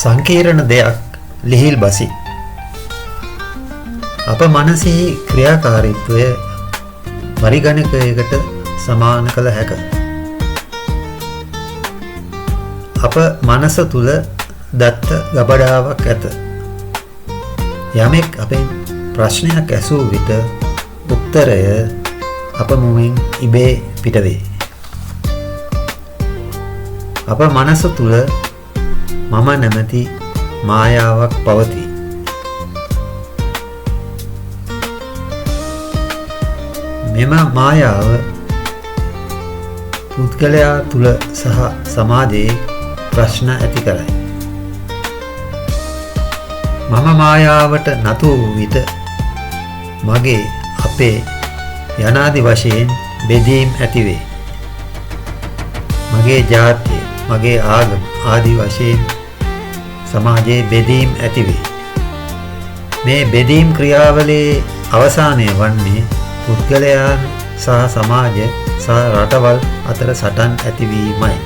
සංකීර්ණ දෙයක් ලිහිල් බසි. අප මනසෙහි ක්‍රියාකාරීත්වය පරිගණකයකට සමාන කළ හැක. අප මනස තුල දත්ත ගබඩාවක් ඇත. යමෙක් අපෙන් ප්‍රශ්නයක් ඇසූ විට උත්තරය අප මුවින් ඉබේ පිටවේ. අප මනස තුල මම නැමැති මායාවක් පවතී. මෙම මායාව පුද්ගලයා තුල සහ සමාජයේ ප්‍රශ්න ඇති කරයි. මම මායාවට නතු වූ විට මගේ අපේ යනාදි වශයෙන් බෙදීම් ඇතිවේ. මගේ ජාතිය, මගේ ආගම ආදි වශයෙන් සමාජයේ බෙදීම් ඇතිවේ. මේ බෙදීම් ක්‍රියාවලියේ අවසානය වන්නේ පුද්ගලයන් සහ සමාජ සහ රටවල් අතර සටන් ඇතිවීමයි.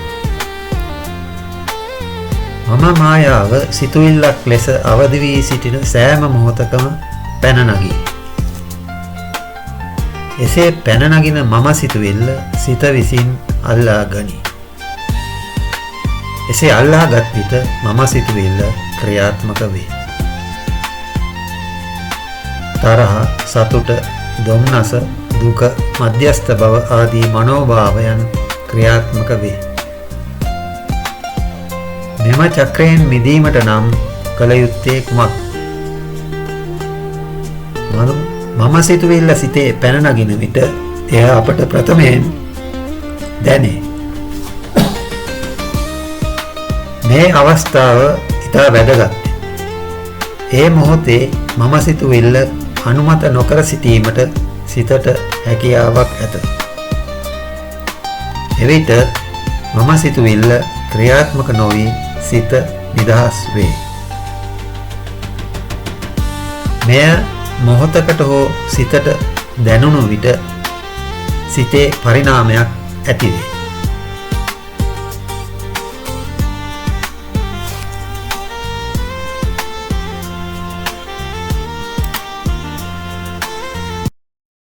මම මායාව සිතුවිල්ලක් ලෙස අවදි වී සිටින සෑම මොහොතකම පැන නගී. එසේ පැන නගින මම සිතුවිල්ල සිත විසින් අල්ලා ගනී. එසේ අල්ලාගත් විට මම සිතුවිල්ල ක්‍රියාත්මක වේ. තරහ, සතුට, දුම්නස, දුක, මධ්‍යස්ථ බව ආදී මනෝභාවයන් ක්‍රියාත්මක වේ. මෙම චක්‍රයෙන් මිදීමට නම් කළ යුත්තේ කුමක්? මම සිතුවිල්ල සිතේ පැන නගින විට එය අපට ප්‍රථමයෙන් දැනේ. මේ අවස්ථාව ඉතා වැදගත්. ඒ මොහොතේ මම සිතුවිල්ල අනුමත නොකර සිටීමට සිතට හැකියාවක් ඇත. එවිට මම සිතුවිල්ල ක්‍රියාත්මක නොවී සිත නිදහස් වේ. මෙය මොහොතකට හෝ සිතට දැනුණු විට සිතේ පරිණාමයක් ඇති වේ.